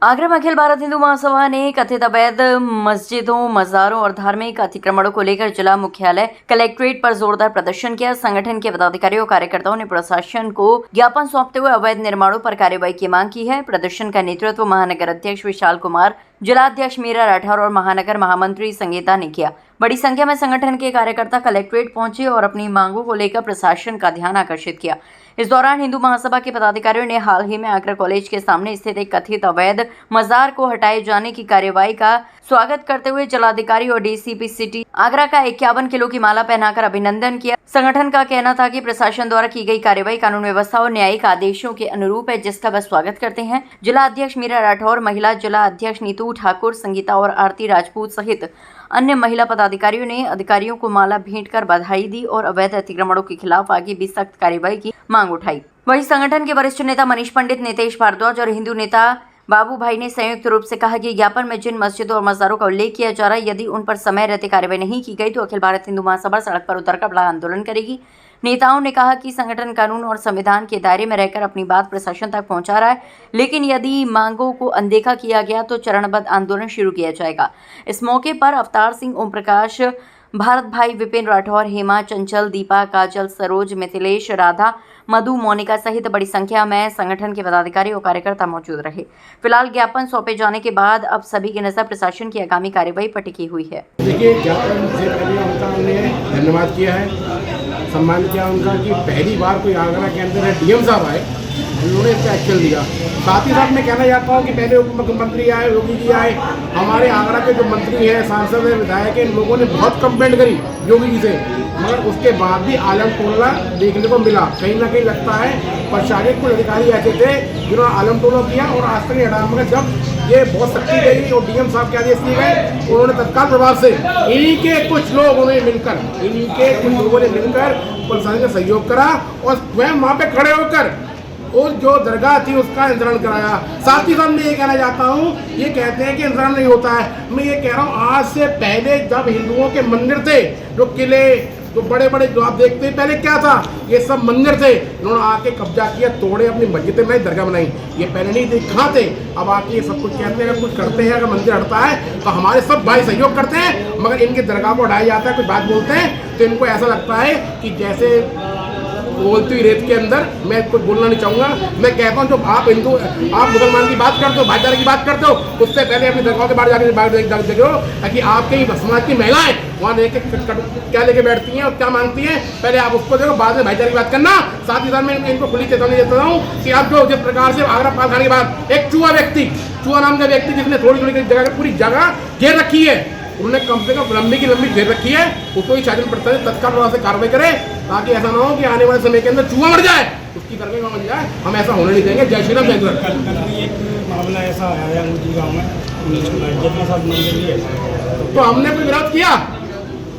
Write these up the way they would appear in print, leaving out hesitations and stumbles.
आगरा में अखिल भारत हिंदू महासभा ने कथित अवैध मस्जिदों, मज़ारों और धार्मिक अतिक्रमणों को लेकर जिला मुख्यालय कलेक्ट्रेट पर जोरदार प्रदर्शन किया। संगठन के पदाधिकारियों और कार्यकर्ताओं ने प्रशासन को ज्ञापन सौंपते हुए अवैध निर्माणों पर कार्रवाई की मांग की है। प्रदर्शन का नेतृत्व महानगर अध्यक्ष विशाल कुमार, जिला अध्यक्ष मीरा राठौर और महानगर महामंत्री संगीता ने किया। बड़ी संख्या में संगठन के कार्यकर्ता कलेक्ट्रेट पहुंचे और अपनी मांगों को लेकर प्रशासन का ध्यान आकर्षित किया। इस दौरान हिंदू महासभा के पदाधिकारियों ने हाल ही में आगरा कॉलेज के सामने स्थित एक कथित अवैध मजार को हटाए जाने की कार्यवाही का स्वागत करते हुए जिलाधिकारी और डीसीपी सिटी आगरा का 51 किलो की माला पहनाकर अभिनंदन किया। संगठन का कहना था कि प्रशासन द्वारा की गई कार्यवाही कानून व्यवस्था और न्यायिक आदेशों के अनुरूप है, जिसका वह स्वागत करते हैं। जिला अध्यक्ष मीरा राठौर, महिला जिला अध्यक्ष नीतू ठाकुर, संगीता और आरती राजपूत सहित अन्य महिला पदाधिकारियों ने अधिकारियों को माला भेंट कर बधाई दी और अवैध अतिक्रमणों के खिलाफ आगे भी सख्त कार्रवाई की मांग उठाई। वहीं संगठन के वरिष्ठ नेता मनीष पंडित, नितेश भारद्वाज और हिंदू नेता बाबू भाई ने संयुक्त रूप से कहा कि ज्ञापन में जिन मस्जिदों और मज़ारों का उल्लेख किया जा रहा है, यदि उन पर समय रहते कार्रवाई नहीं की गई तो अखिल भारत हिंदू महासभा सड़क पर उतरकर बड़ा आंदोलन करेगी। नेताओं ने कहा कि संगठन कानून और संविधान के दायरे में रहकर अपनी बात प्रशासन तक पहुंचा रहा है, लेकिन यदि मांगों को अनदेखा किया गया तो चरणबद्ध आंदोलन शुरू किया जाएगा। इस मौके पर अवतार सिंह, ओम प्रकाश, भारत भाई, विपिन राठौर, हेमा, चंचल, दीपा, काजल, सरोज, मिथिलेश, राधा, मधु, मोनिका सहित बड़ी संख्या में संगठन के पदाधिकारी और कार्यकर्ता मौजूद रहे। फिलहाल ज्ञापन सौंपे जाने के बाद अब सभी की नजर प्रशासन की आगामी कार्रवाई पर टिकी हुई है। देखिए, ज्ञापन से पहले उनका हमने धन्यवाद किया है, सम्मान किया उनका कि पहली बार कोई आगरा के अंदर है डीएम साहब आए, उन्होंने इसका एक्शन लिया। साथ ही साथ मैं कहना चाहता हूँ कि पहले उप मुख्यमंत्री आए, योगी जी आए, हमारे आगरा के जो मंत्री हैं, सांसद हैं, विधायक हैं, इन लोगों ने बहुत कंप्लेंट करी योगी जी से, मगर उसके बाद भी आलम टोला देखने को मिला। कहीं ना कहीं लगता है प्रशासनिक कुछ अधिकारी ऐसे थे जिन्होंने आलम टोला किया और आज तक नहीं हटा। मगर जब ये बहुत सख्ती गई और डीएम साहब के आदेश दिए गए, उन्होंने तत्काल प्रभाव से इन्हीं के कुछ लोगों ने मिलकर प्रशासन का सहयोग करा और स्वयं वहाँ पे खड़े होकर और जो दरगाह थी उसका इंतजाम कराया। साथ ही साथ मैं ये कहना चाहता हूँ, ये कहते हैं कि इंतजाम नहीं होता है, मैं ये कह रहा हूँ आज से पहले जब हिंदुओं के मंदिर थे, जो किले, जो बड़े बड़े जो आप देखते हैं, पहले क्या था, ये सब मंदिर थे, इन्होंने आके कब्जा किया, तोड़े, अपनी मस्जिदें बनाई, दरगाह बनाई। ये पहले नहीं थे, कहाँ थे? अब आके ये सब कुछ कहते हैं, अगर कुछ करते हैं, अगर मंदिर हटता है तो हमारे सब भाई सहयोग करते हैं, मगर इनके दरगाह को हटाया जाता है, कुछ बात बोलते हैं तो इनको ऐसा लगता है कि जैसे बोलती हुई रेत के अंदर। मैं कुछ बोलना नहीं चाहूँगा। मैं कहता हूँ, जो आप हिंदू, आप मुसलमान की बात करते हो, भाईचारे की बात करते हो, उससे पहले अपनी दरगाह के बाहर जाके देखो, ताकि आपके ही समाज की महिलाएं वहाँ लेके क्या लेके बैठती हैं और क्या मांगती हैं, पहले आप उसको देखो, बाद में भाईचारे की बात करना। साथ ही साथ मैं इनको खुली चेतावनी देता हूँ कि अब जो जिस प्रकार से आगरा पाल खाने के बाद एक चूहा नाम का व्यक्ति जिसने थोड़ी थोड़ी जगह पूरी जगह घेर रखी है, उन्होंने कम से कम लंबी की लंबी घेर रखी है, उसको ही शासन प्रशासन तत्काल प्रभाव से कार्रवाई करे, ताकि ऐसा ना हो कि आने वाले समय के अंदर चूहा मर जाए, उसकी कार्रवाई बन जाए। हम ऐसा होने नहीं देंगे। जय श्री राम, जय श्री। एक मामला ऐसा आया मुझे गाँव में, जितना सब मंदिर तो हमने कोई विरोध किया,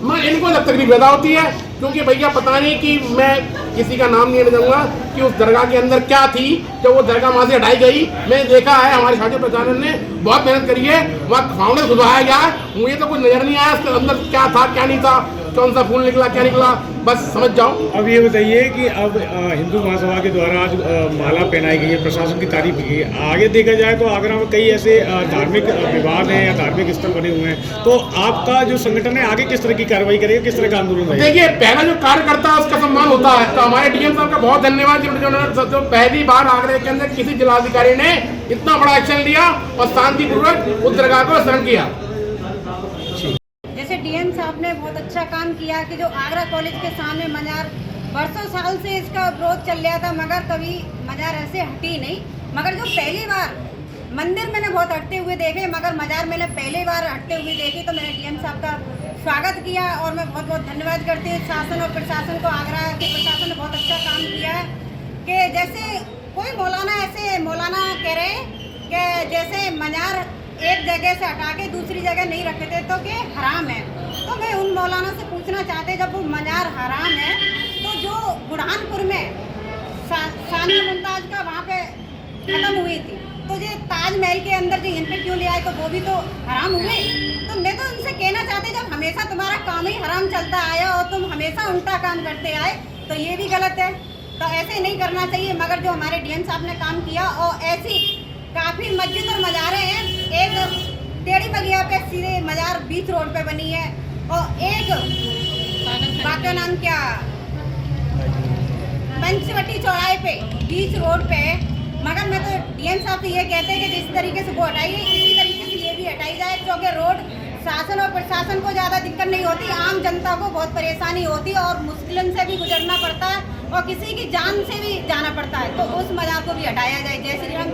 मगर इनको जब तकलीफ पैदा होती है, क्योंकि भैया पता नहीं कि मैं किसी का नाम नहीं लेना चाहूँगा कि उस दरगाह के अंदर क्या थी जब वो दरगाह वहाँ से हटाई गई। मैंने देखा है, हमारे शासन प्रशासन ने बहुत मेहनत करी है, वहाँ फाउंडर खुदवाया गया है, मुझे तो कुछ नजर नहीं आया उसके अंदर क्या था क्या नहीं था, कौन सा फूल निकला क्या निकला, बस समझ जाओ। अब ये बताइए कि अब हिंदू महासभा के द्वारा आज माला पहनाई गई है, प्रशासन की तारीफ की है। आगे देखा जाए तो आगरा में कई ऐसे धार्मिक विवाद हैं या धार्मिक स्थल बने हुए हैं, तो आपका जो संगठन है आगे किस तरह की कार्रवाई करेगा, किस तरह का आंदोलन रहेगा? देखिए, पहला जो कार्यकर्ता है उसका सम्मान होता है, तो हमारे डीएम साहब का बहुत धन्यवाद जो पहली बार आगरा के अंदर किसी जिलाधिकारी ने इतना बड़ा एक्शन लिया और शांतिपूर्वक उस दरगाह को स्मरण किया। जैसे डीएम साहब ने बहुत अच्छा काम किया कि जो आगरा कॉलेज के सामने मजार बरसों साल से इसका विरोध चल रहा था, मगर कभी मजार ऐसे हटी नहीं। मगर जो पहली बार मंदिर मैंने बहुत हटते हुए देखे, मगर मजार मैंने पहली बार हटते हुए देखी, तो मैंने डीएम साहब का स्वागत किया और मैं बहुत बहुत धन्यवाद करती हूँ शासन और प्रशासन को। आगरा के प्रशासन ने बहुत अच्छा काम किया है कि जैसे कोई मौलाना कह रहे कि जैसे मजार एक जगह से हटा के दूसरी जगह नहीं रखे थे तो कि हराम है। तो मैं उन मौलाना से पूछना चाहते, जब वो मजार हराम है तो जो बुरहानपुर में सानिया मुमताज का वहाँ पे खत्म हुई थी, तो ये ताजमहल के अंदर जो इन पे क्यों ले आए, तो वो भी तो हराम हुए। तो मैं तो उनसे कहना चाहते, जब हमेशा तुम्हारा काम ही हराम चलता आया और तुम हमेशा उल्टा काम करते आए तो ये भी गलत है, तो ऐसे नहीं करना चाहिए। मगर जो हमारे डीएम साहब ने काम किया और ऐसी काफ़ी मस्जिद और मज़ारे सीधे मजार बीच रोड पे बनी है। और एक बाकी नाम क्या, पंचवटी चौराहे पे बीच रोड पे। मगर मैं तो डीएम साहब से ये कहते हैं कि जिस तरीके से वो हटाई है इसी तरीके से ये भी हटाई जाए, क्योंकि रोड शासन और प्रशासन को ज़्यादा दिक्कत नहीं होती, आम जनता को बहुत परेशानी होती है और मुश्किलों से भी गुजरना पड़ता है और किसी की जान से भी जाना पड़ता है। तो उस मजार को भी हटाया जाए। जय श्री राम।